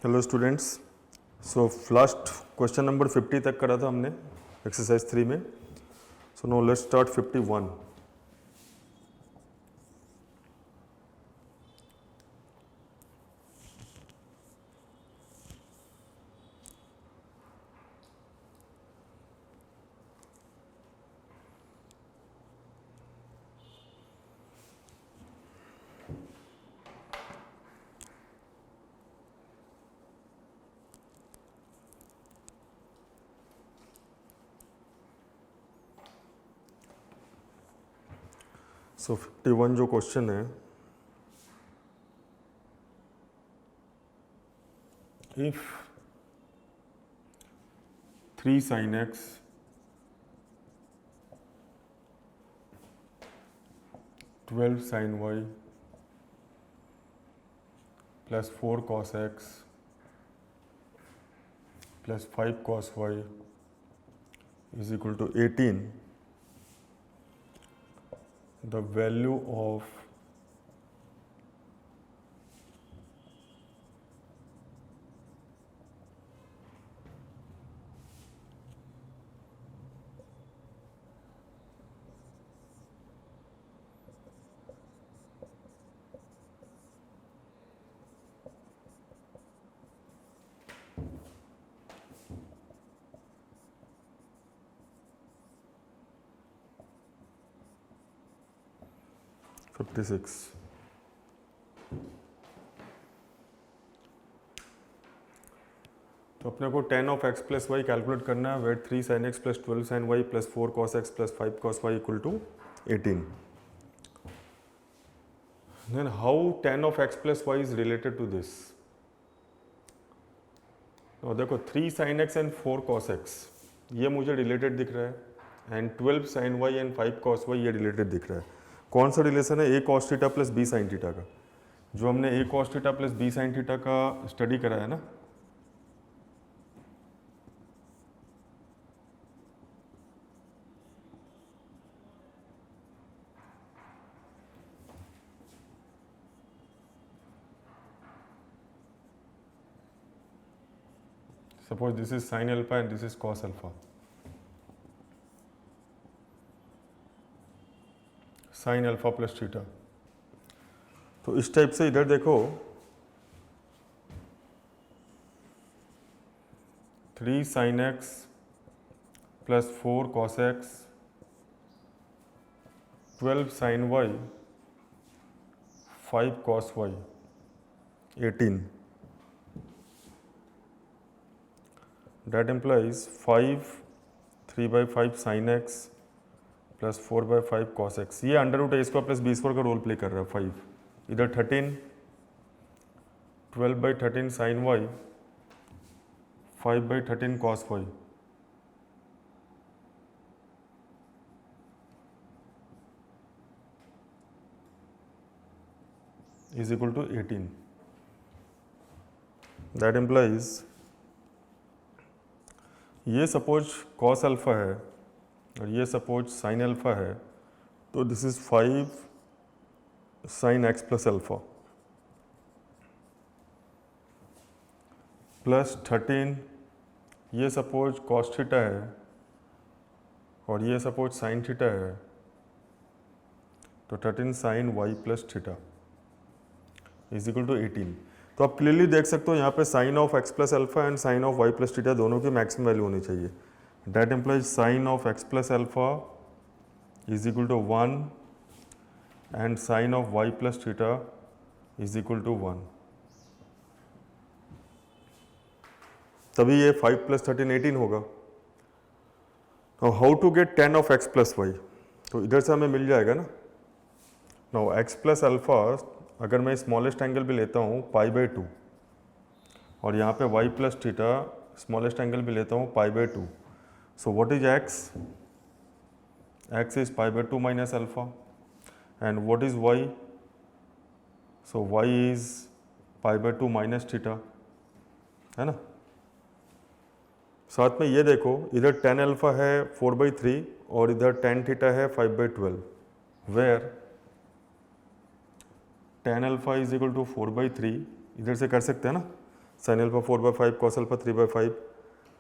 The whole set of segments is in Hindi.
Hello students. So last question number 50 तक करा था हमने एक्सरसाइज 3 में। So no let's start 51। So 51 जो क्वेश्चन है, if 3 sin x twelve sin y plus 4 cos x plus 5 cos y is equal to 18, the value of fifty six. तो अपने को tan of x plus y calculate करना है, wait 3 sin x plus 12 sin y plus 4 cos x plus 5 cos y equal to 18। Then how tan of x plus y is related to this. और देखो 3 sin x and 4 cos x ये मुझे रिलेटेड दिख रहा है, and 12 sin y and 5 cos y ये रिलेटेड दिख रहा है। कौन सा रिलेशन है? a cos theta plus b sin theta का, जो हमने a cos theta plus b sin theta का स्टडी करा है ना। Suppose this is sin alpha and this is cos alpha. Sin alpha plus theta. तो इस टाइप से इधर देखो 3 sin x plus 4 cos x 12 sin y 5 cos y 18. That implies 5 3 by 5 sin x plus 4 by 5 cos x। ये अंडर रूट ए स्क्वायर प्लस बी स्क्वायर का रोल प्ले कर रहा है। 5 इधर 13 12 by 13 sin y 5 by 13 cos y is equal to 18. That implies ये सपोज cos अल्फा है और ये सपोज sin अल्फा है, तो this is 5 sin x plus alpha plus 13 ये सपोज cos थीटा है और ये सपोज sin थीटा है, तो 13 sin y plus theta is equal to 18। तो आप क्लियरली देख सकते हो यहाँ पे sine of x plus alpha and sine of y plus theta दोनों की मैक्सिमम वैल्यू होनी चाहिए। That implies sine of x plus alpha is equal to 1 and sine of y plus theta is equal to 1। तभी ये 5 प्लस 13 18 होगा। Now how to get tan of x plus y, तो इधर से हमें मिल जाएगा ना। नाउ एक्स प्लस अल्फा अगर मैं स्मॉलेस्ट एंगल भी लेता हूँ पाई बाई 2, और यहाँ पे y plus theta smallest angle भी लेता हूँ pi by 2, so what is x? x is pi by 2 minus alpha, and what is y? So y is pi by 2 minus theta, है ना। साथ में ये देखो इधर tan अल्फा है 4/3 और इधर tan थीटा है 5/12, where tan alpha is equal to 4/3 इधर से कर सकते हैं ना, sin alpha 4/5, cos alpha 3/5,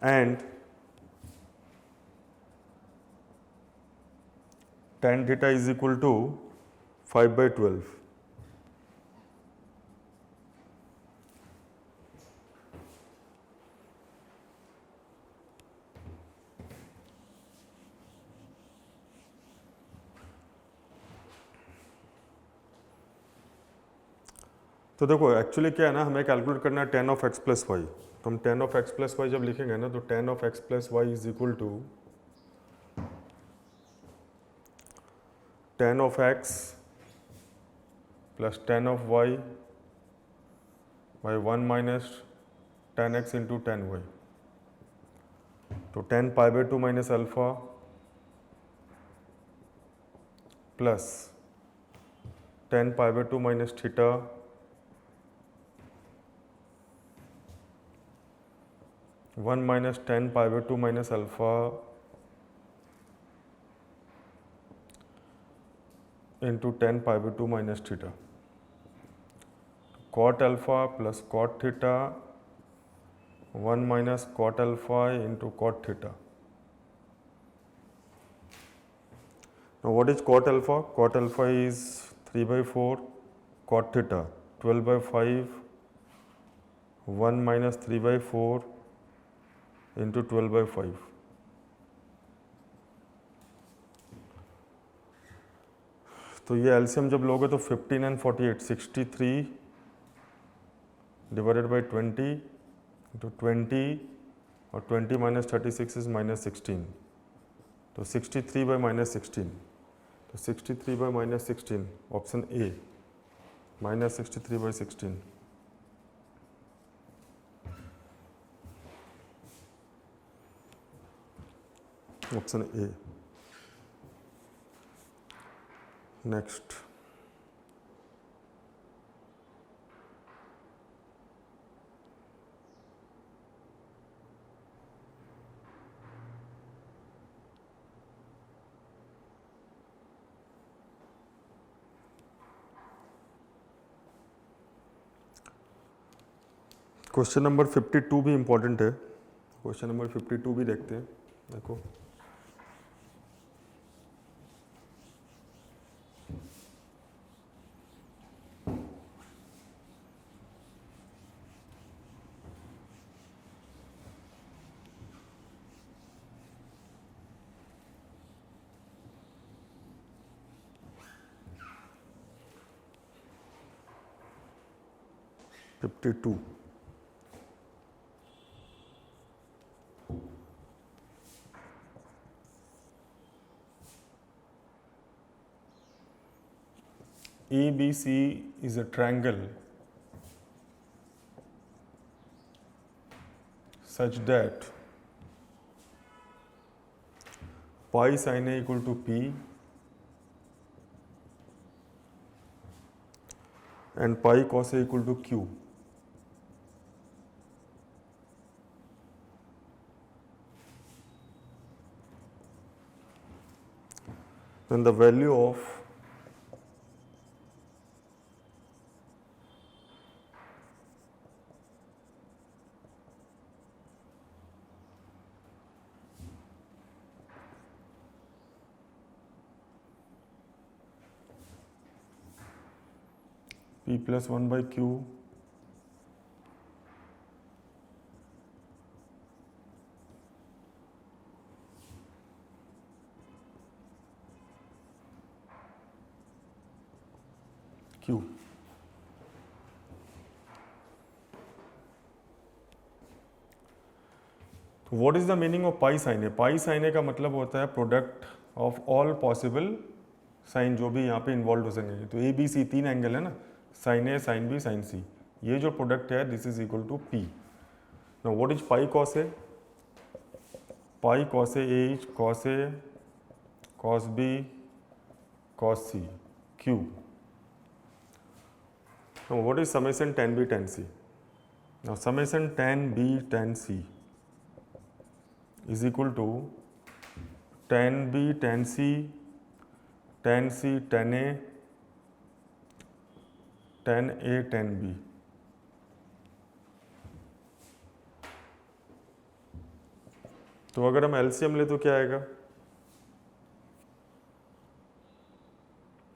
and tan theta is equal to 5/12. तो देखो एक्चुअली क्या है ना, हमें कैलकुलेट करना है tan of x plus y. तो हम tan of x plus y जब लिखेंगे ना, तो tan of x plus y is equal to tan of x plus tan of y by 1 minus tan x into tan y। तो tan π/2 minus alpha plus tan π/2 minus theta one minus tan π/2 minus alpha into tan π/2 minus theta. cot alpha plus cot theta 1 minus cot alpha into cot theta. Now what is cot alpha? Cot alpha is 3/4, cot theta 12/5, 1 minus 3/4 into 12/5. तो ये एलसीएम जब लोगे तो 15 and 48, 63 डिवाइडेड बाई 20 into 20 और 20 minus 36 is -16. तो 63 by -16, तो 63 by -16 option A, -63 by 16। Option A. Next, question number 52 भी इम्पोर्टेंट है। क्वेश्चन नंबर 52 भी देखते हैं। देखो, fifty two, ABC is a triangle such that pi sin A equal to P and pi cos A equal to Q. Then the value of P plus 1 by Q Q। तो what is the meaning of pi sine A? Pi sine A का मतलब होता है product of all possible sine जो भी यहाँ पे इन्वॉल्व हो सकेंगे। तो ए बी सी तीन एंगल है ना, sine A, sine B, sine C, ये जो प्रोडक्ट है this is equal to P. Now what is pi cos A? Pi cos A is cos A cos B cos C Q. Now what is summation tan B tan C? Now summation tan B tan C is equal to tan B tan C tan C tan A tan A tan B। तो अगर हम एलसीएम ले तो क्या आएगा,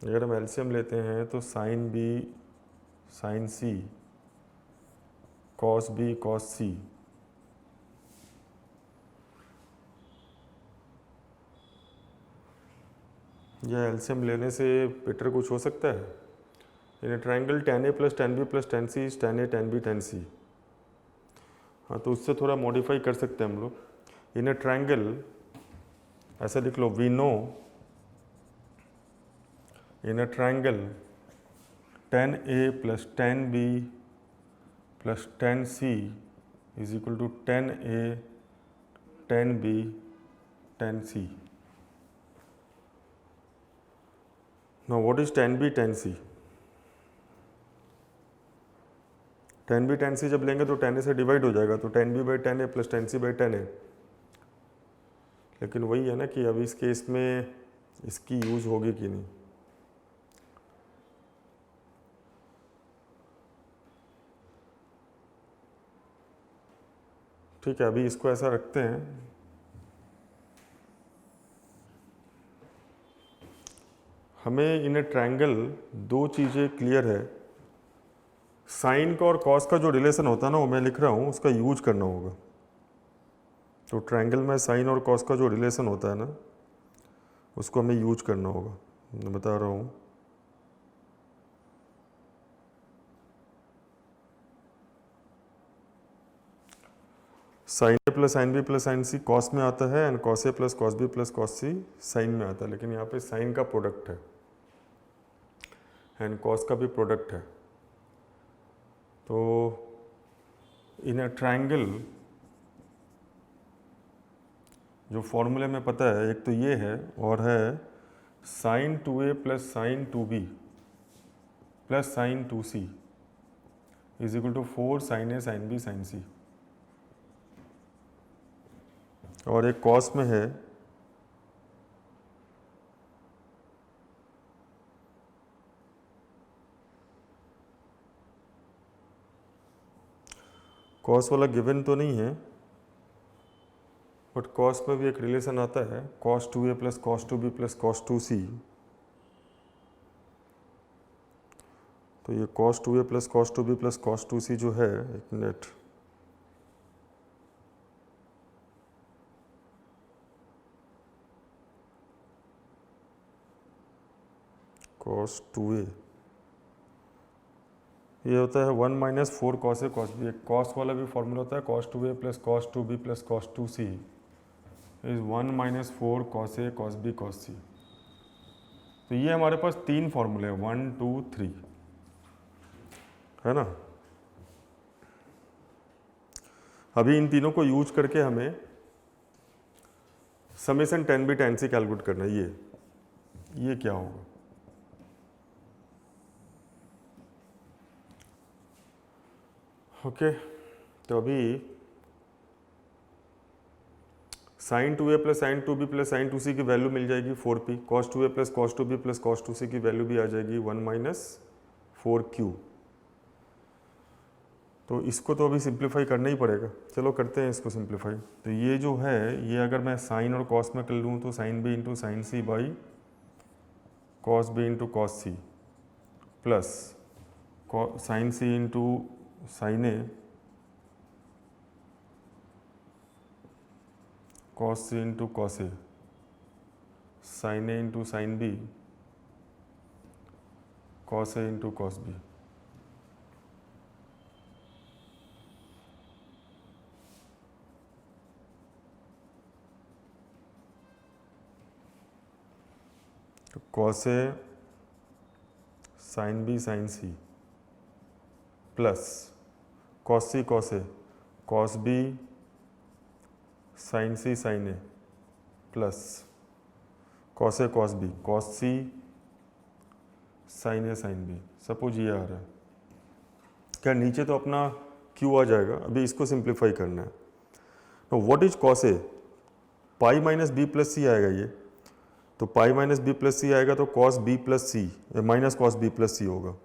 अगर हम एलसीएम लेते हैं तो sign B sine C cos B cos सी, यह एलसीएम लेने से बेटर कुछ हो सकता है। इन triangle tan a plus tan b plus tan c is tan a tan b tan c। हाँ, तो उससे थोड़ा मॉडिफाई कर सकते हैं हम लोग। इन ट्राइंगल ऐसा लिख लो, we know in triangle tan a plus tan b plus tan c is equal to tan a tan b tan c। Now what is tan b tan c? tan b tan c जब लेंगे तो tan a से डिवाइड हो जाएगा, तो tan b by tan a plus tan c by tan a। लेकिन वही है ना कि अब इस केस में इसकी यूज होगी कि नहीं। ठीक है, अभी इसको ऐसा रखते हैं। हमें इन ट्रायंगल दो चीज़ें क्लियर है, साइन का और कॉस का जो रिलेशन होता है ना, वो मैं लिख रहा हूँ, उसका यूज करना होगा। तो ट्रायंगल में साइन और कॉस का जो रिलेशन होता है ना, उसको हमें यूज करना होगा। मैं बता रहा हूँ, sine A plus sine B plus sine C cos में आता है, and cos A plus cos B plus cos C sine में आता है। लेकिन यहाँ पे साइन का प्रोडक्ट है एंड कॉस का भी प्रोडक्ट है। तो इन अ ट्रायंगल जो फॉर्मूले में पता है, एक तो ये है और है sine 2a plus sine 2b plus sine 2c is equal to 4 sine A sine B sine C. और एक कॉस में है कॉस वाला गिवन तो नहीं है, बट कॉस में भी एक रिलेशन आता है, cos 2a plus cos 2b plus cos 2c। तो ये cos 2a plus cos 2b plus cos 2c जो है, एक मिनट, cos 2a ये होता है 1 minus 4 cos a cos b। एक cos वाला भी फॉर्मूला होता है, cos 2a plus cos 2b plus cos 2c is 1 minus 4 cos a cos b cos c। तो ये हमारे पास तीन फॉर्मूले हैं, 1 2 3, है ना। अभी इन तीनों को यूज करके हमें summation tan b tan c calculate करना है। ये क्या होगा, ओके। तो अभी sine 2a plus sine 2b plus sine 2c की वैल्यू मिल जाएगी 4p, cos 2a plus cos 2b plus cos 2c की वैल्यू भी आ जाएगी 1 माइनस 4q। तो इसको तो अभी सिंप्लीफाई करना ही पड़ेगा, चलो करते हैं इसको सिंप्लीफाई। तो ये जो है, ये अगर मैं साइन और कॉस में कर लूँ तो sine b into sine C by cos b into cos C plus sine C into sine A cos C into cos A sine A into sine B cos A into cos B. तो cos A sine B sine C plus cos C cos A cos B sine C sine A plus cos A cos B cos C sine A sine B. Suppose ये आ रहा है, क्या नीचे तो अपना क्यू आ जाएगा, अभी इसको सिंप्लीफाई करना है। तो what is cos A, pi minus B plus C आएगा ये, तो pi minus B plus C आएगा तो cos B plus C minus cos B plus C होगा।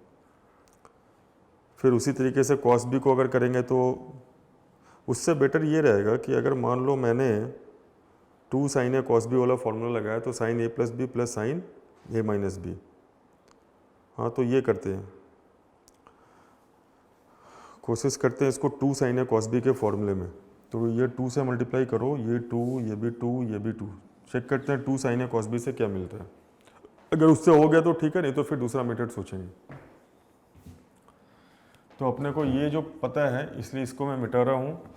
फिर उसी तरीके से cos b को अगर करेंगे तो उससे बेटर ये रहेगा कि अगर मान लो मैंने 2 साइन ए कॉस बी वाला फॉर्मूला लगाया तो sine A plus B plus sine A minus B. हाँ तो ये करते हैं, कोशिश करते हैं इसको 2 साइन ए कॉस बी के फॉर्मूले में। तो ये 2 से मल्टीप्लाई करो, ये 2, ये भी 2, ये भी 2, चेक करते हैं 2 साइन ए कॉस बी से क्या मिलता है। अगर उससे हो गया तो ठीक है, नहीं तो फिर दूसरा मेथड सोचेंगे। तो अपने को ये जो पता है इसलिए इसको मैं मिटा रहा हूँ।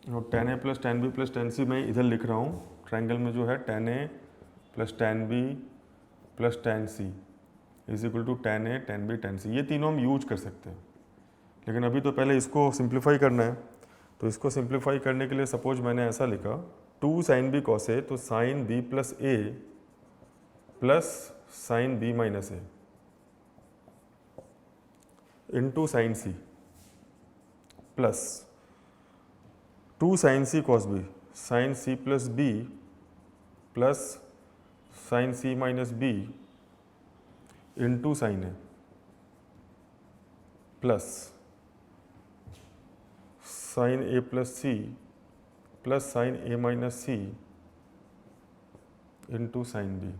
और tan a plus tan b plus tan c मैं इधर लिख रहा हूँ ट्रायंगल में जो है tan a plus tan b plus tan c is equal to tan a tan b tan c। ये तीनों हम यूज कर सकते हैं, लेकिन अभी तो पहले इसको सिंप्लीफाई करना है। तो इसको सिंप्लीफाई करने के लिए सपोज मैंने ऐसा लिखा 2 साइन बी कॉस ए, तो sine b plus A plus sine b minus A into sine C plus 2 sine C cos B, sine C plus B plus sine C minus B into sine A plus sine A plus C plus sine A minus C into sine B.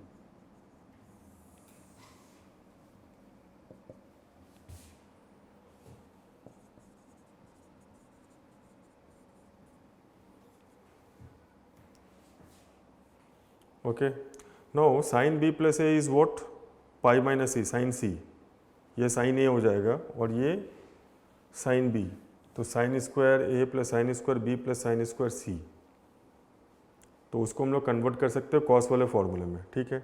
Okay, no sine B plus A is what, pi minus C, sine C, ये साइन ए हो जाएगा और ये साइन बी, तो sine square A plus sine square B plus sine square C. तो उसको हम लोग कन्वर्ट कर सकते हैं कॉस वाले फॉर्मूले में, ठीक है।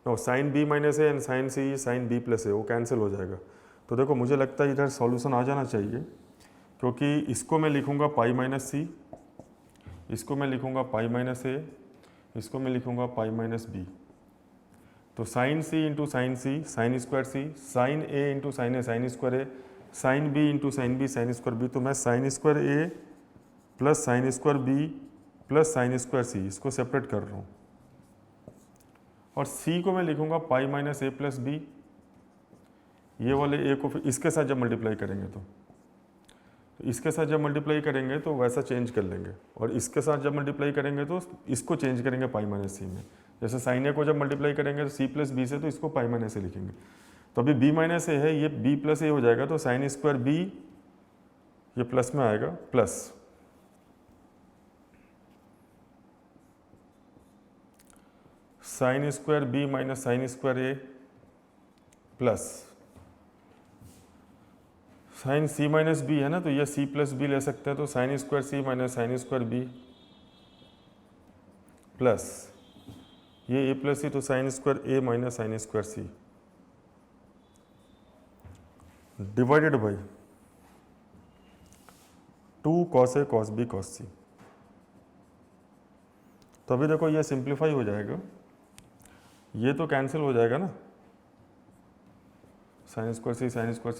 No sine B minus A and sine C sine B plus A, वो कैंसिल हो जाएगा। तो देखो मुझे लगता है इधर सॉल्यूशन आ जाना चाहिए, क्योंकि इसको मैं लिखूंगा पाई माइनस सी, इसको मैं लिखूंगा पाई माइनस ए, इसको मैं लिखूंगा पाई माइनस बी। तो sine C into sine C sine square C, sine A into sine A sine square A, sine B into sine B sine square B. तो मैं sine square A plus sine square B plus sine square C, इसको सेपरेट कर रहा हूँ। और सी को मैं लिखूंगा pi minus A plus B. ये वाले ए को फिर इसके साथ जब मल्टीप्लाई करेंगे तो इसके साथ जब मल्टीप्लाई करेंगे तो वैसा चेंज कर लेंगे, और इसके साथ जब मल्टीप्लाई करेंगे तो इसको चेंज करेंगे पाई माइनस सी में। जैसे साइन ए को जब मल्टीप्लाई करेंगे तो सी प्लस बी से, तो इसको पाई माइनस ए लिखेंगे। तो अभी बी माइनस ए है, ये बी प्लस ए हो जाएगा, तो साइन स्क्वायर बी ये प्लस में आएगा plus sine square B minus sine square A plus sine C minus B है ना, तो ये सी प्लस बी ले सकते हैं, तो sine square C minus sine square B plus ये ए प्लस सी, तो sine square A minus sine square C divided by 2 cos A cos B cos C. तो अभी देखो ये सिंप्लीफाई हो जाएगा, ये तो कैंसिल हो जाएगा ना, साइन स्क्वायर सी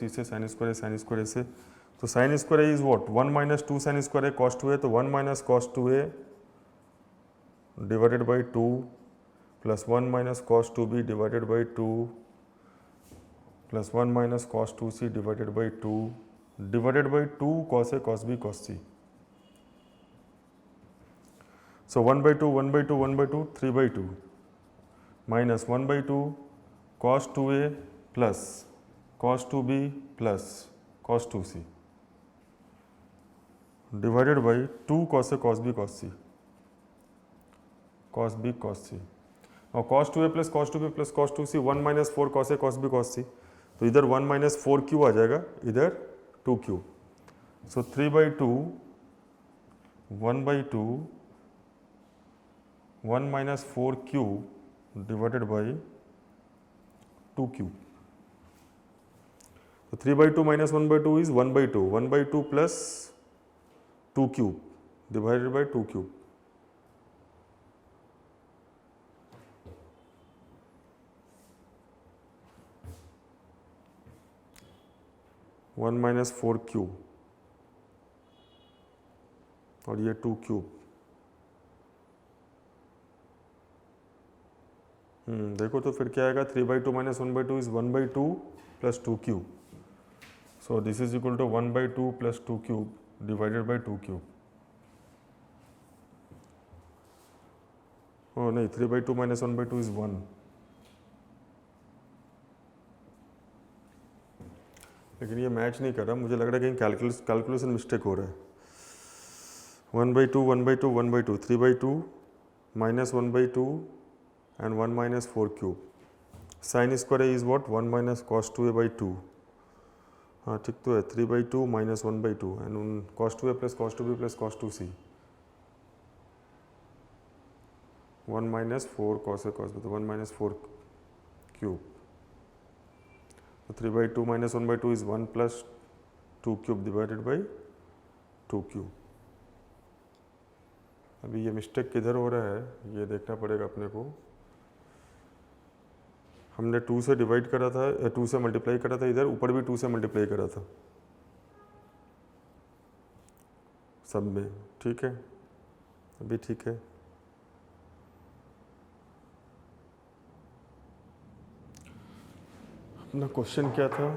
से साइन स्क्वायर ए से। तो sine square A is what 1 minus 2 sine square A cos 2 A, तो 1 minus cos 2 A divided by 2 plus 1 minus cos 2b divided by 2 plus 1 minus cos 2c divided by 2 divided by 2 cos A cos B cos C. So 1 by 2 1 by 2 1 by 2 3 by 2 minus 1 by 2 cos 2a plus cos 2b plus cos 2c divided by 2 cos a cos b cos c cos b cos c। और cos 2a plus cos 2b plus cos 2c 1 minus 4 cos a cos b cos c, तो इधर 1 माइनस 4q आ जाएगा, इधर 2q। So 3 by 2 1 by 2 1 minus 4q divided by 2q। तो 3 by 2 minus 1 by 2 is 1 by 2, 1 by 2 plus 2q divided by 2q। One minus 4q और ये 2q। देखो तो फिर क्या आएगा, 3 by 2 minus 1 by 2 is 1 by 2 plus 2q। So this is equal to 1 by 2 plus 2q divided by 2q। Oh नहीं, 3/2 माइनस 1/2 इज 1. लेकिन ये मैच नहीं कर रहा, मुझे लग रहा है कहीं कैलकुलेशन मिस्टेक हो रहा है. 1/2 1/2 1/2 3/2 minus 1/2 and 1 minus 4 cube. Sine square A is what 1 minus cos 2a/2. हाँ ठीक तो है. 3/2 minus 1/2 and cos 2a plus cos 2b plus cos 2c. 1 minus 4 cos A cos B, तो 1 minus 4 cube. 3/2 minus 1/2 is 1 plus 2 cube divided by 2 cube. अभी ये मिस्टेक किधर हो रहा है ये देखना पड़ेगा अपने को. हमने 2 से डिवाइड करा था, 2 से मल्टीप्लाई करा था, इधर ऊपर भी 2 से मल्टीप्लाई करा था सब में. ठीक है, अभी ठीक है. अपना क्वेश्चन क्या था?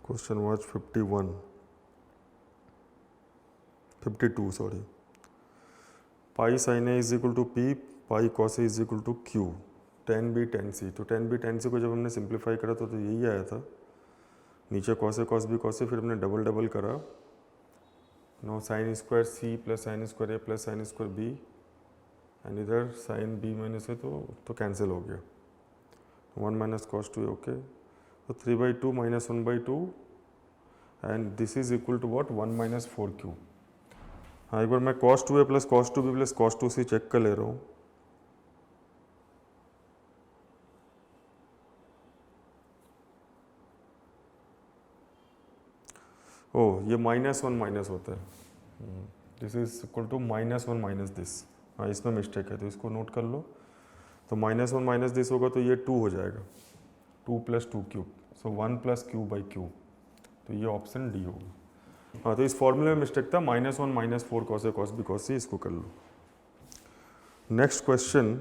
Question was 52 sorry. Pi sin A is equal to P, pi cos A is equal to Q. tan B tan C. तो tan B tan C को जब हमने सिंप्लीफाई करा तो यही आया था. नीचे cos A cos B cos A, फिर हमने डबल करा. No sine square C plus sine square A plus sine square B and इधर साइन B माइनस A तो कैंसिल हो गया. 1 माइनस कॉस 2 ओके. तो 3/2 minus 1/2 and this is equal to what 1 minus 4 cube. हाँ एक बार मैं cos 2a plus cos 2b plus cos 2c check कर ले रहा हूँ. ओह ये -1 माइनस होता है. This is equal to -1 minus this. हाँ इसमें मिस्टेक है तो इसको नोट कर लो. तो -1 माइनस दिस होगा तो ये 2 हो जाएगा. 2 plus 2 cube. So 1 plus cube by cube. तो ये ऑप्शन डी होगा. हाँ तो इस फॉर्मूले में मिस्टेक था. -1 minus 4 cos A cos B cos सी. इसको कर लो. Next question.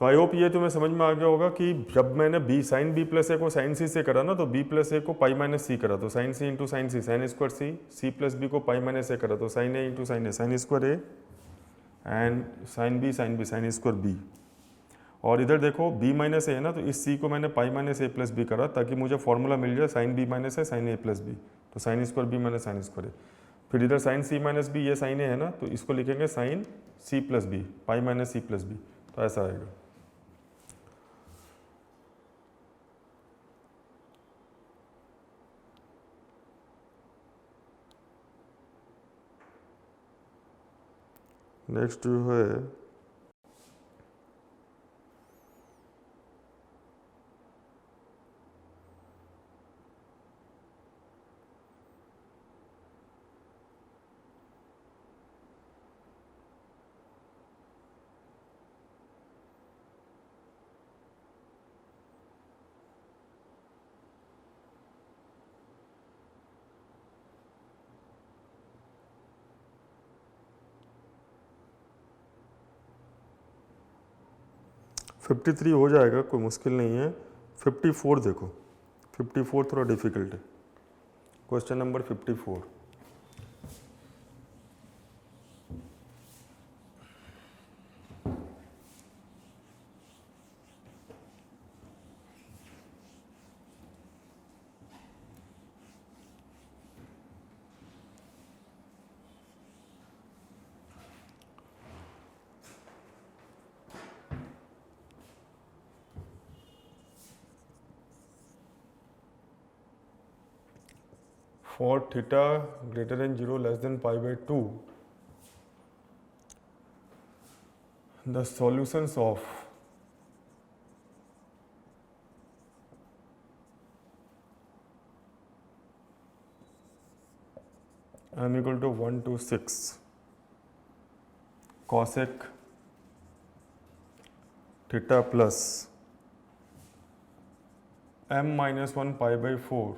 तो आई होप ये तुम्हें समझ में आ गया होगा कि जब मैंने बी साइन बी प्लस ए को साइन सी से करा ना तो बी प्लस ए को पाई माइनस सी करा तो sine C into sine C sine square C. C plus B को पाई माइनस ए करा तो sine A into sine A sine square A and sine B sine square B. और इधर देखो b माइनस ए है ना तो इस c को मैंने pi minus A plus B करा ताकि मुझे फॉर्मूला मिल जाए sine b minus A sine A plus B. तो sine square B minus sine square A. फिर इधर साइन c माइनस बी, ये साइन ए है ना तो इसको लिखेंगे sine c plus B pi minus C plus B. तो ऐसा आएगा. नेक्स्ट जो है 53 हो जाएगा, कोई मुश्किल नहीं है. 54 देखो. 54 थोड़ा डिफिकल्ट है. Question number 54. For theta greater than 0 less than pi by 2, the solutions of m equal to 1 to 6 cosec theta plus m minus one pi by four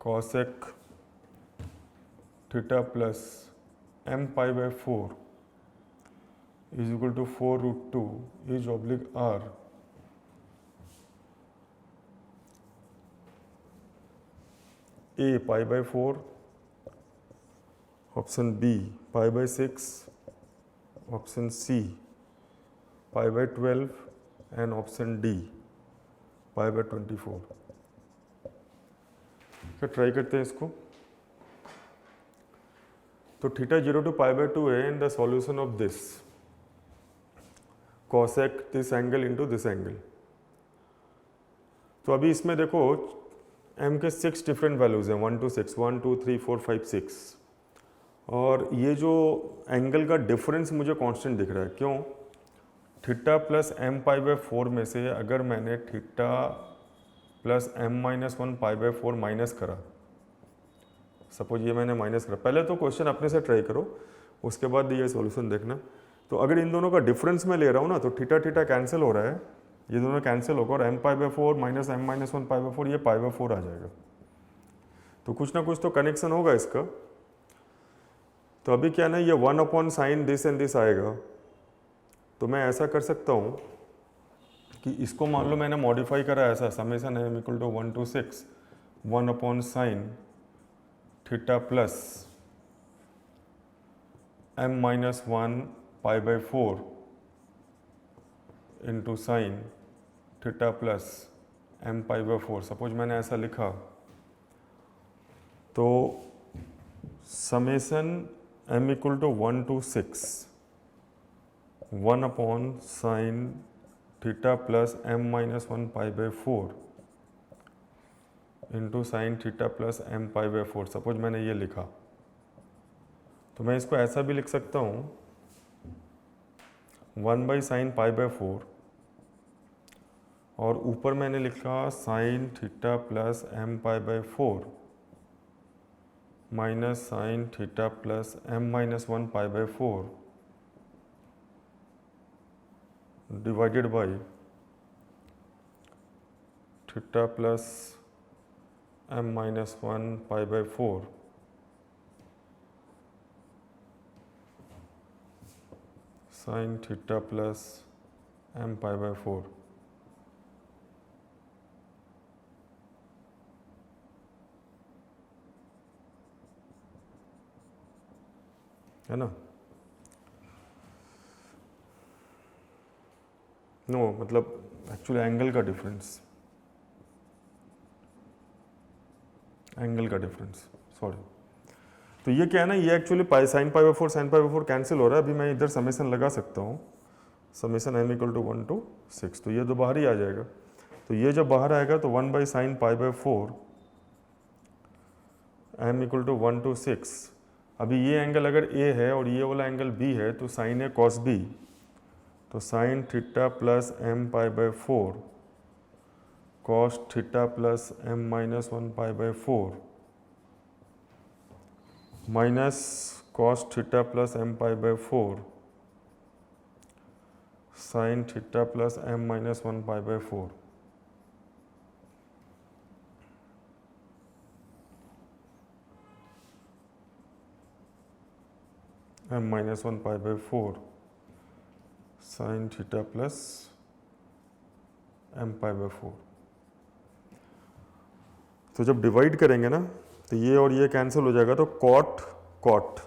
cosec theta plus m pi by four is equal to 4√2 is oblique r a pi by four, option B pi by six, option C pi by 12 and option D pi by 24। क्या ट्राई करते हैं इसको। तो थीटा 0 टू पाई बाई 2 है in the solution of this cosec this angle into this angle. तो अभी इसमें देखो m के 6 डिफरेंट वैल्यूज हैं, 1 to 6, 1 2 3 4 5 6, और ये जो एंगल का डिफरेंस मुझे कांस्टेंट दिख रहा है। क्यों? Theta plus m pi by 4 में से अगर मैंने theta plus m minus one pi by 4 minus करा, सपोज ये मैंने माइनस करा, पहले तो क्वेश्चन अपने से ट्राई करो, उसके बाद ये सॉल्यूशन देखना। तो अगर इन दोनों का डिफरेंस मैं ले रहा हूँ ना, तो थीटा थीटा कैंसिल हो रहा है, ये दोनों कैंसिल होगा, और m pi by 4 minus m minus one pi by 4 ये पाई बाई 4 आ जाएगा। तो कुछ ना कुछ तो कनेक्शन होगा इसका। तो अभी क्या ना, ये 1 upon sign this and this आएगा। तो मैं ऐसा कर सकता हूँ कि इसको मान लो मैंने मॉडिफाई करा ऐसा, summation m equal to 1 to 6 1 upon sine theta plus m minus one pi by 4 into sine theta plus m pi by 4। Suppose मैंने ऐसा लिखा, तो summation m equal to 1 to 6 1 upon sine theta plus m minus one pi by 4 into sine theta plus m pi by 4। Suppose मैंने ये लिखा, तो मैं इसको ऐसा भी लिख सकता हूँ 1 बाई साइन पाई बाई 4, और ऊपर मैंने लिखा sign theta plus m pi by 4 minus sign theta plus m minus one pi by 4 divided by theta plus m minus one pi by 4 sign theta plus m pi by 4। है ना? नो मतलब एक्चुअली एंगल का डिफरेंस, एंगल का डिफरेंस, सॉरी। तो ये क्या है ना, ये actually pi sine pi by 4 sign pi by 4 cancel हो रहा है। अभी मैं इधर समेशन लगा सकता हूँ, summation m equal to 1 to 6, तो ये तो बाहर ही आ जाएगा। तो ये जब बाहर आएगा तो 1 by sine pi by 4 m equal to 1 to 6। अभी ये एंगल अगर a है और ये वाला एंगल b है, तो साइन है कॉस b, तो sign theta plus m pi by 4 cos theta plus m minus one pi by 4 minus cos theta plus m pi by 4 sign theta plus m minus one pi by 4। m minus one pi by 4 sign theta plus m pi by 4। तो जब डिवाइड करेंगे ना, तो ये और ये कैंसिल हो जाएगा, तो कॉट कॉट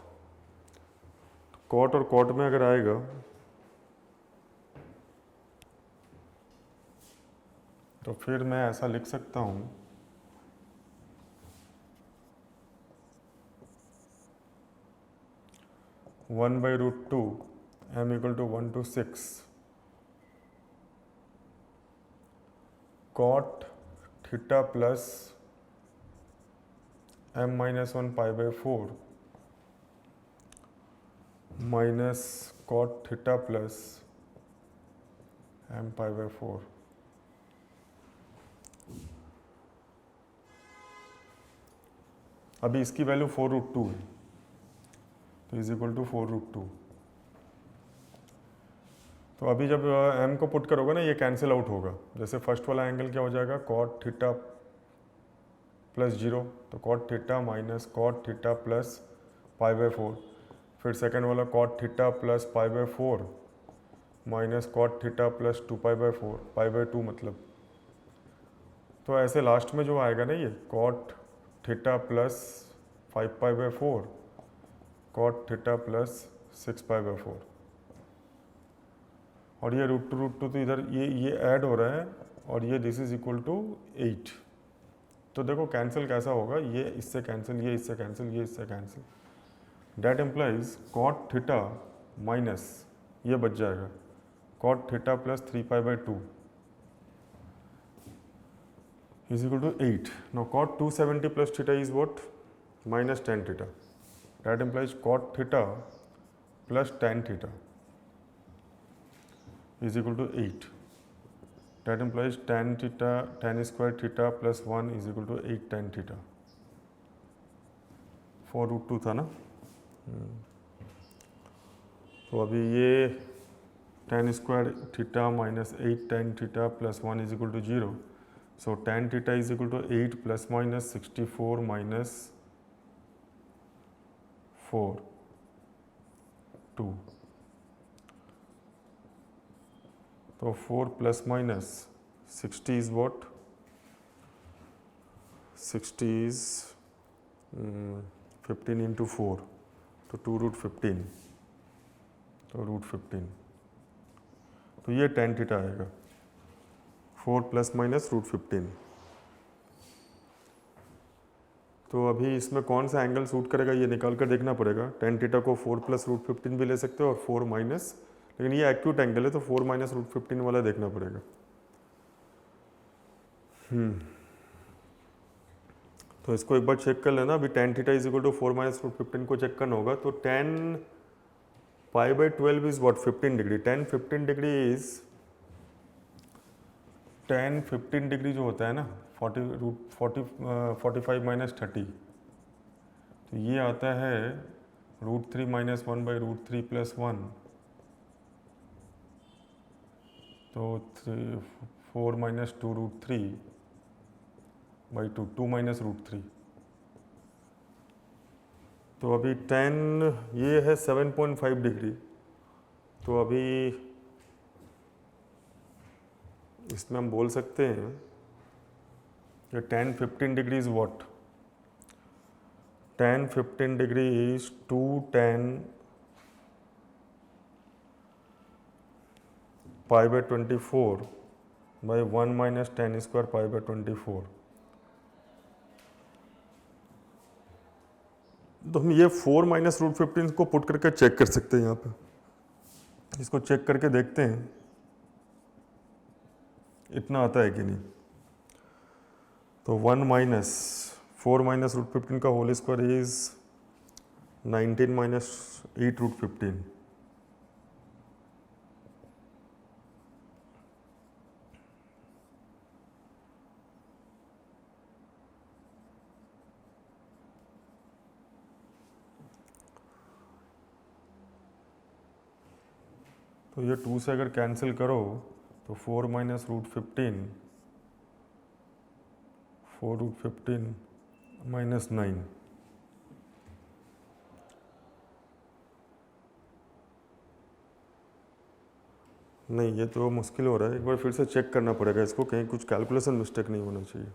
कॉट और कॉट में अगर आएगा तो फिर मैं ऐसा लिख सकता हूँ 1 by root 2 m equal to 1 to 6 cot theta plus m minus one pi by 4 minus cot theta plus m pi by 4। अभी इसकी वैल्यू 4√2 है, तो इज इक्वल टू 4√2। तो अभी जब m को पुट करोगे ना ये कैंसिल आउट होगा। जैसे फर्स्ट वाला एंगल क्या हो जाएगा, कॉट थीटा प्लस 0, तो cot theta minus cot theta plus π/4। फिर सेकंड वाला cot theta plus π/4 minus cot theta plus 2π/4, π/2 मतलब। तो ऐसे लास्ट में जो आएगा ना ये cot theta plus 5π/4, cot theta plus 6π/4, और ये √2 तो इधर ये ऐड हो रहा है, और ये दिस इज इक्वल टू 8। तो देखो कैंसिल कैसा होगा, ये इससे कैंसिल, ये इससे कैंसिल, ये इससे cancel. That implies cot theta minus ये बच जाएगा cot theta plus 3π/2 is equal to 8. Now cot 270 plus theta is what? Minus tan theta. That implies cot theta plus tan theta is equal to 8. That implies tan theta, tan square theta plus 1 is equal to 8 tan theta. 4√2 था ना। तो अभी ये tan square theta minus 8 tan theta plus 1 is equal to 0. So tan theta is equal to 8 plus minus 64 minus 4, 2. So 4 plus minus 60 is what? 60 is 15 into 4. तो 2√15. तो √15. तो ये tan थीटा आएगा 4 प्लस माइनस √15। तो अभी इसमें कौन सा एंगल सूट करेगा ये निकाल कर देखना पड़ेगा। tan थीटा को 4 प्लस √15 भी ले सकते हो और 4 माइनस, लेकिन ये एक्यूट एंगल है तो 4 माइनस √15 वाला देखना पड़ेगा। तो इसको एक बार चेक कर लेना। अभी tan theta is equal to 4 minus √15 को चेक करना होगा। तो tan π/12 is what? 15 degree. tan 15 degree is tan 15 degree जो होता है ना 45 माइनस 30, तो ये आता है √3 माइनस 1/√3 प्लस 1, तो 4 माइनस 2√3/2, 2 माइनस √3। तो अभी tan ये है 7.5 डिग्री। तो अभी इसमें हम बोल सकते हैं कि tan 15 degree is what? tan 15 degree is 2 tan π/24 by 1 minus tan square π/24। तो हम ये 4 माइनस √15 को पुट करके चेक कर सकते हैं यहाँ पे। इसको चेक करके देखते हैं इतना आता है कि नहीं। तो 1 माइनस 4 माइनस √15 का होल स्क्वायर इज 19 माइनस 8√15। तो ये 2 से अगर कैंसिल करो तो 4 माइनस √15, 4√15 माइनस 9। नहीं, ये तो मुश्किल हो रहा है। एक बार फिर से चेक करना पड़ेगा इसको, कहीं कुछ कैलकुलेशन मिस्टेक नहीं होना चाहिए।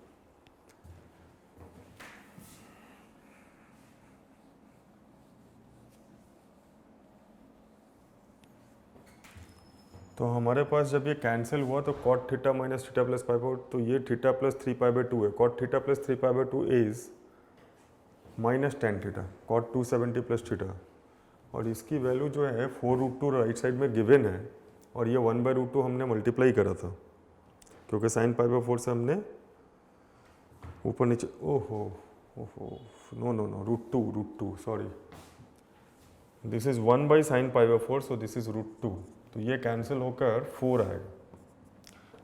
तो हमारे पास जब ये कैंसिल हुआ तो cot theta minus theta plus π/4, तो ये थीटा प्लस 3π/2 है। Cot theta plus 3π/2 is minus tan theta, cot 270 plus theta, और इसकी वैल्यू जो है 4√2 राइट साइड में गिवन है, और ये 1/√2 हमने मल्टीप्लाई करा था क्योंकि साइन π/4 से हमने ऊपर नीचे, ओहो ओहो, no no no, √2 sorry, this is 1 by sine π/4, so this is √2। तो ये कैंसिल होकर 4 आएगा।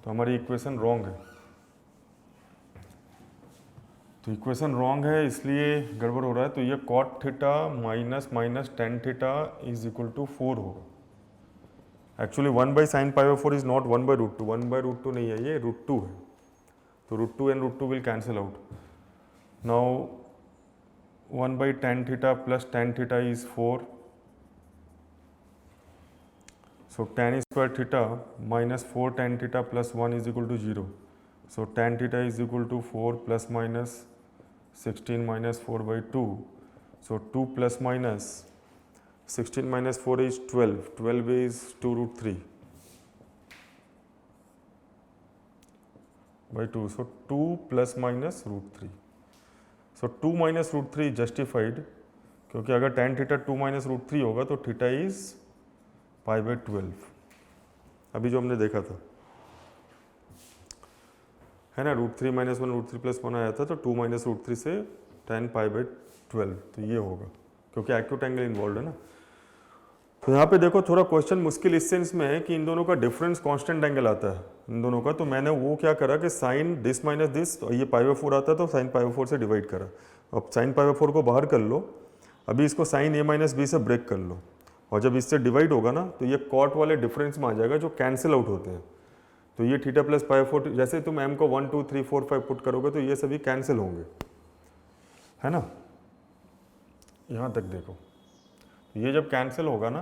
तो हमारी इक्वेशन रॉन्ग है। तो इक्वेशन रॉन्ग है इसलिए गड़बड़ हो रहा है। तो ये cot theta minus minus tan theta is equal to 4 होगा। एक्चुअली 1/sin π/4 इज नॉट 1/√2, 1/√2 नहीं है, ये √2 है, तो √2 and √2 will cancel out. Now 1/tan θ plus tan θ is 4. So tan square θ minus 4 tan θ plus 1 is equal to 0. So tan θ is equal to 4 plus minus 16 minus 4/2. So 2 plus minus 16 minus 4 is 12. 12 is 2√3 by 2. So 2 plus minus √3. So 2 minus √3 is justified, क्योंकि अगर tan θ 2 minus √3 होगा तो θ is π/12, अभी जो हमने देखा था, है ना, √3 - 1 √3 + 1 आया था, तो 2 minus √3 से tan π/12, तो ये होगा, क्योंकि एक्यूट एंगल इन्वॉल्व है ना. तो यहाँ पे देखो थोड़ा क्वेश्चन मुश्किल इस सेंस में है कि इन दोनों का डिफरेंस कांस्टेंट एंगल आता है इन दोनों का, तो मैंने वो क्या करा कि साइन दिस माइनस दिस, तो ये π/4 आता है तो साइन π/4 से डिवाइड करा. अब साइन π/4 को बाहर कर लो, अभी इसको साइन a - b से ब्रेक कर लो, और जब इससे डिवाइड होगा ना तो ये कॉट वाले डिफरेंस में आ जाएगा जो कैंसिल आउट होते हैं. तो ये θ प्लस π/4, जैसे तुम m को 1 2 3 4 5 पुट करोगे तो ये सभी कैंसिल होंगे, है ना. यहाँ तक देखो, ये जब कैंसिल होगा ना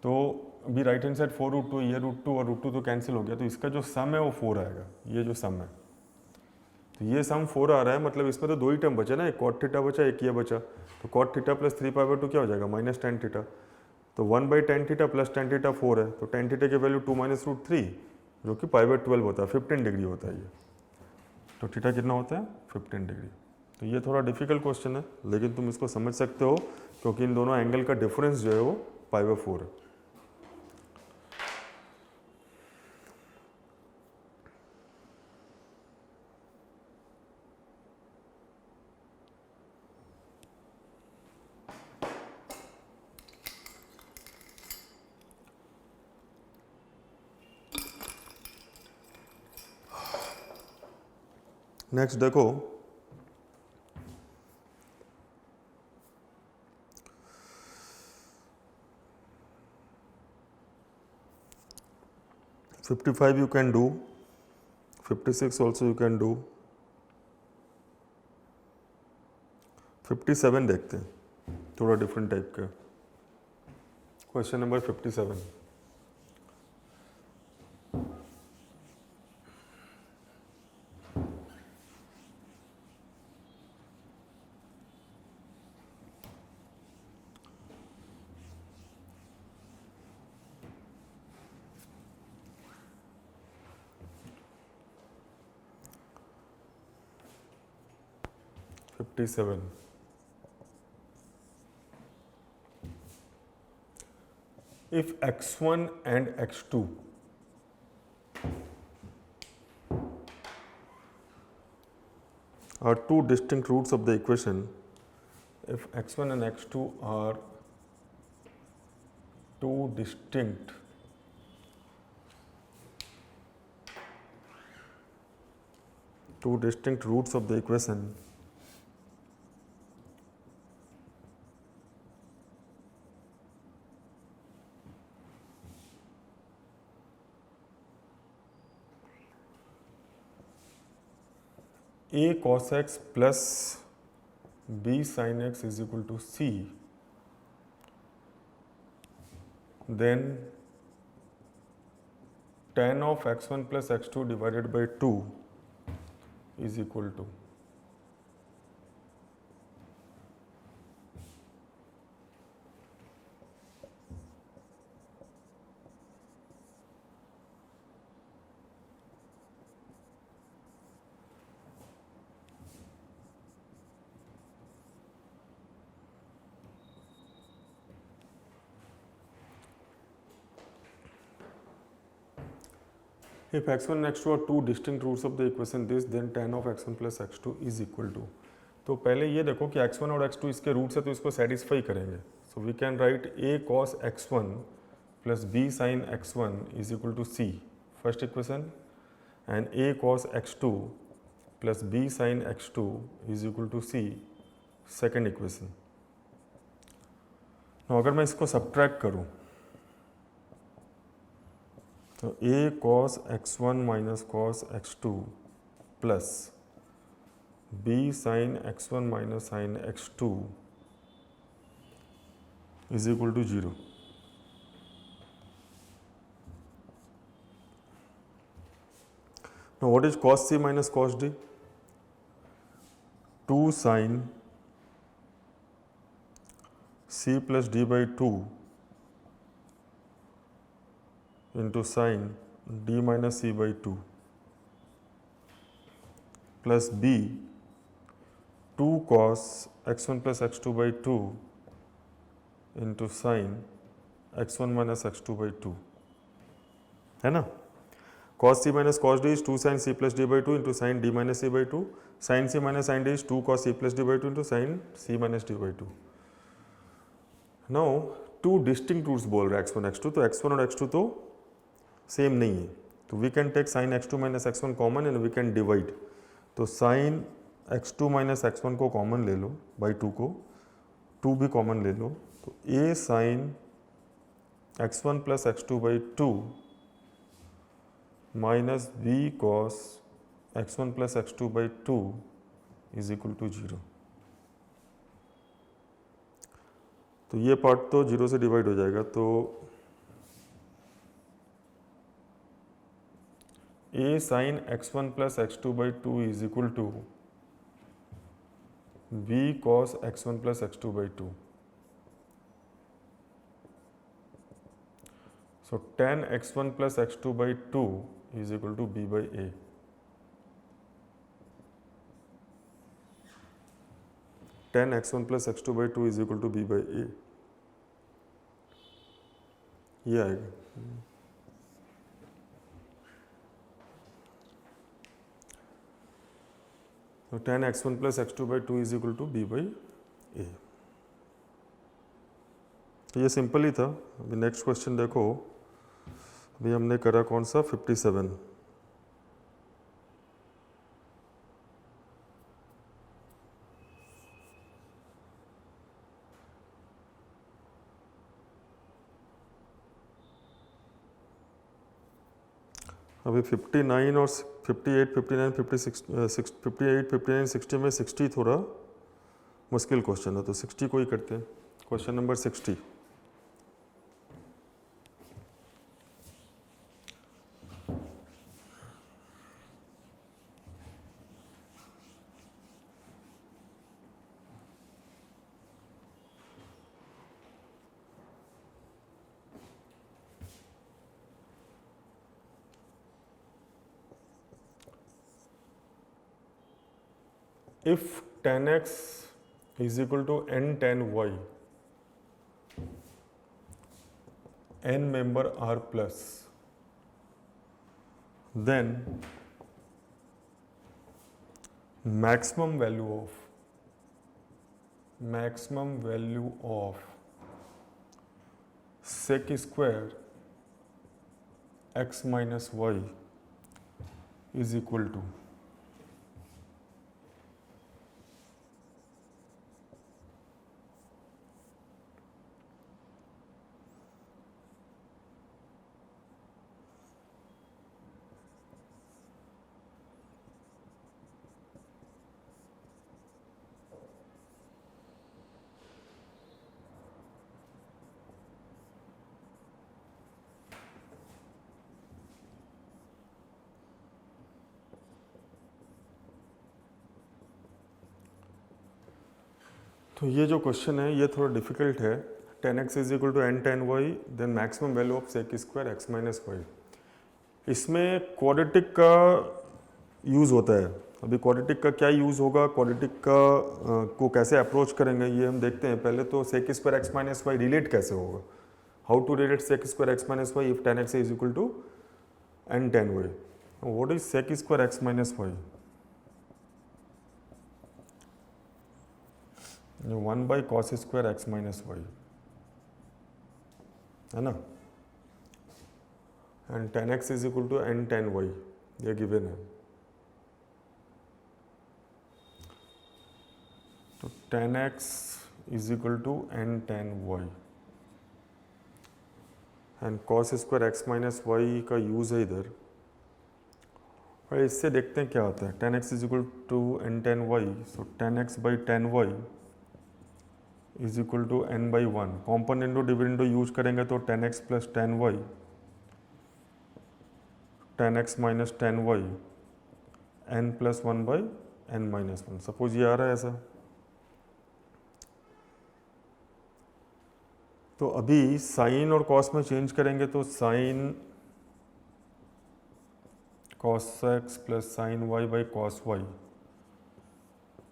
तो अभी राइट हैंड साइड 4√2, ये √2 और √2 तो कैंसिल हो गया, तो इसका जो सम है वो 4 आएगा, ये जो सम है, तो ये सम 4 आ रहा है, मतलब इसमें तो दो ही टर्म बचे ना, एक cot θ बचा, एक ये बचा, तो cot θ प्लस 3π/2 क्या हो जाएगा, माइनस tan θ, तो 1/tan θ प्लस tan θ 4 है, तो tan θ की वैल्यू 2 - √3 जो कि π/12 होता है, 15 डिग्री होता है ये, तो θ कितना होता है 15 डिग्री. तो ये थोड़ा डिफिकल्ट क्वेश्चन है, लेकिन तुम इसको समझ सकते हो क्योंकि इन दोनों एंगल का डिफरेंस जो है वो π/4 है. नेक्स्ट देखो, $55 you can do, $56 also you can do, $57 देखते हैं, थोड़ा डिफरेंट टाइप का question number 57. If x1 and x2 are two distinct roots of the equation, if x1 and x2 are two distinct roots of the equation, a cos x plus b sin x is equal to c, then tan of x1 plus x2 divided by 2 is equal to, if x1 and x2 are two distinct roots of the equation this, then tan of x1 plus x2 is equal to. तो पहले ये देखो कि x1 और x2 इसके रूट्स है तो इसको सेटिस्फाई करेंगे. So we can write a cos x1 plus b sin x1 is equal to c, first equation, and a cos x2 plus b sin x2 is equal to c, second equation. अगर मैं इसको सब्ट्रैक्ट करूँ तो a cos x1 minus cos x2 plus b sin x1 minus sin x2 is equal to 0. Now what is cos c minus cos d? 2 sin c plus d by 2 into sin d minus c by 2 plus b 2 cos x1 plus x2 by 2 into sin x1 minus x2 by 2, है ना. cos c minus cos d is 2 sin c plus d by 2 into sin d minus c by 2. sin c minus sin d is 2 cos c plus d by 2 into sin c minus d by 2. Now two distinct roots बोल रहा है x1 x2, तो x1 और x2 तो सेम नहीं है, तो we can take sin x2 minus x1 common and we can divide. तो sin x2 minus x1 को कॉमन ले लो, बाई 2 को 2 भी कॉमन ले लो, तो a sin x1 plus x2 by 2 minus b cos x1 plus x2 by 2 is equal to 0. तो ये पार्ट तो 0 से डिवाइड हो जाएगा, तो a sin x1 plus x2 by 2 is equal to b cos x1 plus x2 by 2. So tan x1 plus x2 by 2 is equal to b by a. Tan x1 plus x2 by 2 is equal to b by a. ये आएगा. तो tan x1 plus x2 by 2 is equal to b by a. तो ये सिंपल ही था. अभी नेक्स्ट क्वेश्चन देखो. अभी हमने करा कौन सा 57. अभी 59 और 58, 59, 56, 58, 59, 60 में 60 थोड़ा मुश्किल क्वेश्चन है, तो 60 को ही करते हैं. Question number 60. If tan x is equal to n tan y, n member R plus, then maximum value of sec square x minus y is equal to तो ये जो क्वेश्चन है ये थोड़ा डिफिकल्ट है. tan x is equal to n tan y, then maximum value of sec square x minus y. इसमें क्वाड्रेटिक का यूज़ होता है. अभी क्वाड्रेटिक का क्या यूज़ होगा, क्वाड्रेटिक का को कैसे अप्रोच करेंगे ये हम देखते हैं. पहले तो sec square x minus y relate कैसे होगा. How to relate sec square x minus y if tan x is equal to n tan y. What is sec square x minus y? 1 by cos square x minus y, है ना. And tan x is equal to n tan y, ये गिवन है. तो tan x is equal to n tan y. And cos square x minus Y का यूज़ है इधर, और इससे देखते हैं क्या आता है। Tan x is equal to N tan Y, so tan X by tan Y is equal to N by one. Componendo dividendo use करेंगे तो tan X plus tan Y, tan x minus tan Y, N plus one by N minus one. Suppose ये आ रहा है ऐसा, तो अभी साइन और कॉस में चेंज करेंगे तो sine cos x plus sine y by cos y,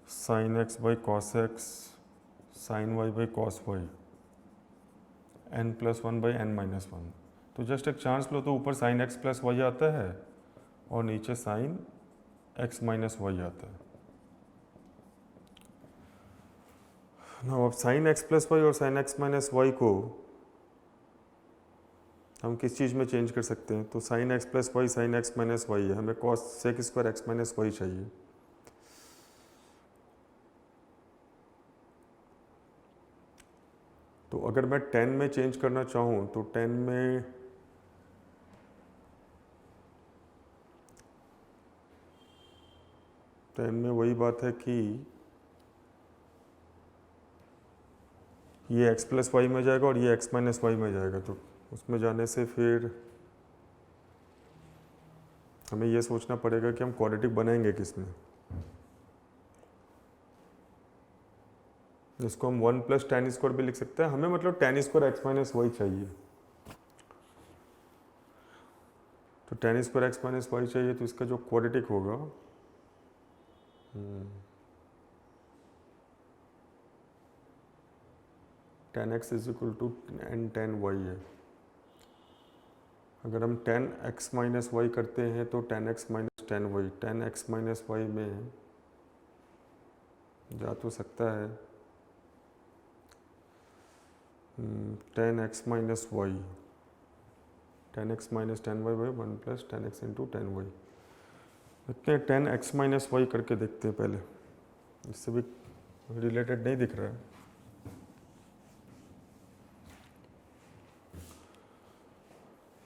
sine x by cos x, sine y by cos y, N plus one by N minus one. तो जस्ट एक चांस लो, तो ऊपर साइन एक्स प्लस वाई आता है और नीचे साइन एक्स माइनस वाई आता है। ना अब साइन एक्स प्लस वाई और साइन एक्स माइनस वाई को हम किस चीज़ में चेंज कर सकते हैं? तो sine x plus y sine x minus y है, हमें cos sec square x minus y चाहिए। तो अगर मैं 10 में चेंज करना चाहूँ तो 10 में वही बात है कि ये x प्लस वाई में जाएगा और ये x माइनस वाई में जाएगा, तो उसमें जाने से फिर हमें ये सोचना पड़ेगा कि हम क्वाड्रेटिक बनाएंगे किस में। इसको हम 1 प्लस टेन स्क्वायर भी लिख सकते हैं, हमें मतलब tan square x minus y चाहिए। तो tan square x minus y चाहिए, तो इसका जो क्वाड्रेटिक होगा tan x is equal to N tan y है। अगर हम टेन एक्स माइनस वाई करते हैं तो tan x minus tan Y, tan x minus y में जा तो सकता है tan x minus y, tan x minus tan y by one plus tan x into tan y. देखते हैं टेन एक्स माइनस वाई करके देखते हैं पहले, इससे भी रिलेटेड नहीं दिख रहा है।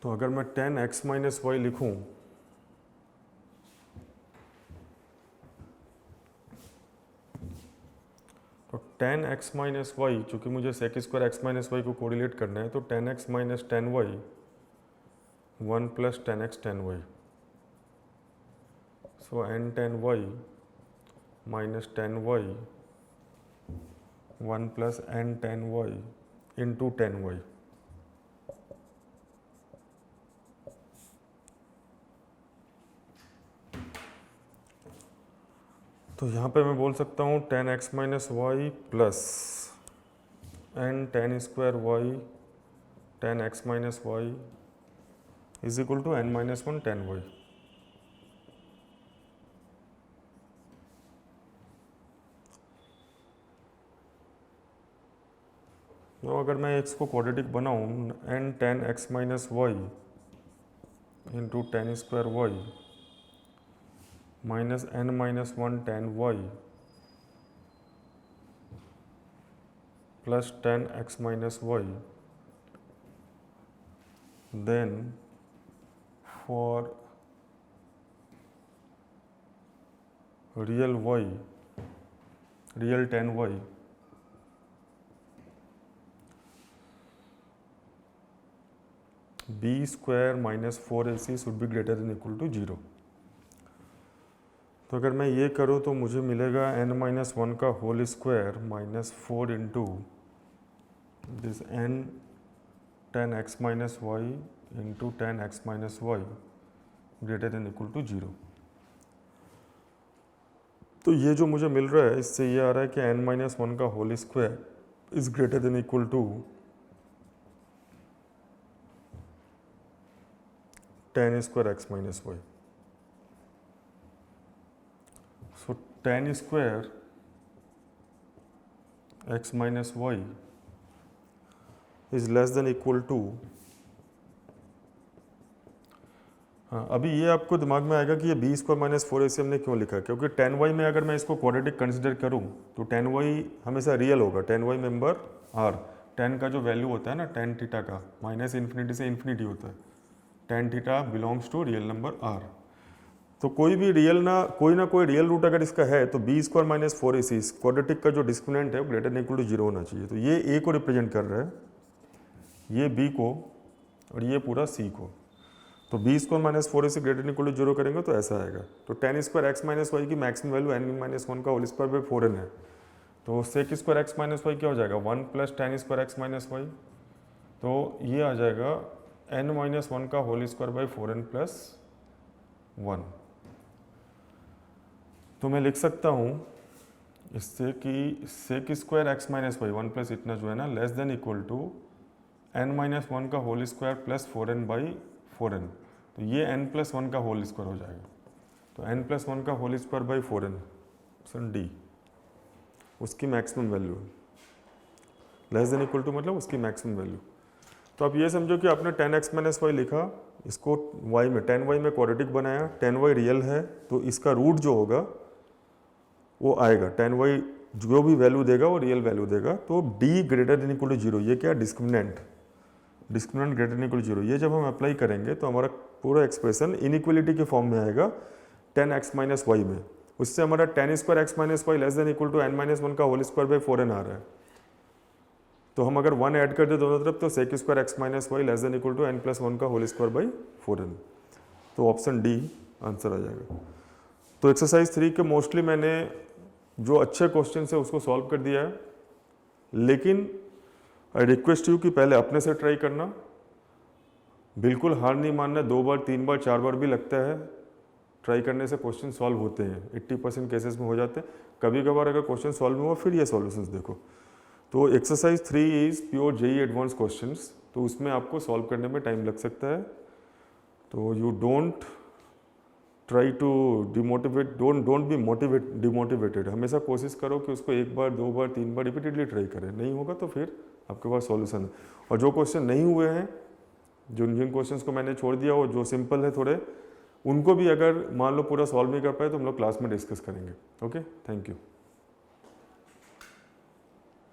तो अगर मैं टेन एक्स माइनस वाई लिखूँ तो टेन एक्स माइनस वाई, चूँकि मुझे sec square x minus Y को कोरिलेट करना है, तो tan x minus tan Y one plus tan X tan Y, so N tan Y minus tan Y one plus N tan Y into tan Y. तो यहाँ पे मैं बोल सकता हूँ tan x minus Y plus N tan square Y tan x minus Y is equal to N minus one tan Y. तो अगर मैं इसको क्वाड्रेटिक बनाऊँ, n tan x minus y into tan square y minus n minus one tan y plus tan x minus y, then for real y, real tan y b square minus four l c should be greater than equal to zero. तो अगर मैं ये करूँ तो मुझे मिलेगा n माइनस वन का whole square minus four into this n tan x minus y into tan x minus y greater than equal to zero. तो ये जो मुझे मिल रहा है, इससे ये आ रहा है कि n माइनस वन का whole square is greater than equal to tan square x minus y. So tan square x minus y is less than equal to, हाँ अभी ये आपको दिमाग में आएगा कि ये बी स्क्वायर माइनस फोर ए हमने क्यों लिखा है, क्योंकि टेन वाई में अगर मैं इसको क्वाड्रेटिक कंसिडर करूँ तो टेन वाई हमेशा रियल होगा, tan y member R, tan का जो वैल्यू होता है ना टेन थीटा का, माइनस इन्फिनिटी से इन्फिनिटी होता है, tan theta belongs to real number R. तो कोई भी ना कोई रियल रूट अगर इसका है तो बी स्क्वायर माइनस फोर ए सी क्वाड्रेटिक का जो डिस्क्रिमिनेंट है वो greater than equal to zero होना चाहिए। तो ये ए को रिप्रेजेंट कर रहा है, ये बी को, और ये पूरा सी को। तो B square minus four A C greater than equal to zero करेंगे तो ऐसा आएगा। तो tan square x minus Y की maximum value N minus one का whole square by four N है। तो sec square x minus Y क्या हो जाएगा, one plus tan square x minus Y. तो ये आ जाएगा एन माइनस वन का whole square by four N plus one. तो मैं लिख सकता हूँ इससे कि sec square x minus Y one plus इतना जो है ना less than equal to N minus one का whole square plus four N by four N. तो ये एन प्लस वन का होल स्क्वायर हो जाएगा। तो एन प्लस वन का whole square by four N, option D उसकी मैक्सिमम वैल्यू है। लेस देन इक्वल टू मतलब उसकी मैक्सिमम वैल्यू। तो आप ये समझो कि आपने टेन एक्स माइनस वाई लिखा, इसको वाई में टेन वाई में क्वाड्रेटिक बनाया, टेन वाई रियल है तो इसका रूट जो होगा वो आएगा, टेन वाई जो भी वैल्यू देगा वो रियल वैल्यू देगा। तो D greater than equal to zero, ये क्या discriminant greater than equal to zero, ये जब हम अप्लाई करेंगे तो हमारा पूरा एक्सप्रेशन इनइक्वलिटी के फॉर्म में आएगा टेन एक्स माइनस वाई में। उससे हमारा tan square x minus Y less than equal to N minus one का whole square by four N आ रहा है। तो हम अगर वन ऐड कर दे दोनों तरफ तो sec square x minus Y less than equal to N plus one का whole square by four N. तो ऑप्शन डी आंसर आ जाएगा। तो एक्सरसाइज 3 के मोस्टली मैंने जो अच्छे क्वेश्चन है उसको सॉल्व कर दिया है, लेकिन आई रिक्वेस्ट यू कि पहले अपने से ट्राई करना, बिल्कुल हार नहीं मानना। 2 बार 3 बार 4 बार भी लगता है, ट्राई करने से क्वेश्चन सॉल्व होते हैं, 80% केसेस में हो जाते हैं। कभी कभार अगर क्वेश्चन सॉल्व नहीं हुआ फिर ये सॉल्यूशंस देखो। तो exercise 3 is pure JEE advance questions, तो उसमें आपको सॉल्व करने में टाइम लग सकता है। तो you don't try to demotivate, don't be demotivated. हमेशा कोशिश करो कि उसको 1 बार 2 बार 3 बार रिपीटेडली ट्राई करें, नहीं होगा तो फिर आपके पास सॉल्यूशन है। और जो क्वेश्चन नहीं हुए हैं, जिन क्वेश्चंस को मैंने छोड़ दिया और जो सिंपल है थोड़े, उनको भी अगर मान लो पूरा सॉल्व नहीं कर पाए तो हम लोग क्लास में डिस्कस करेंगे। Okay, thank you.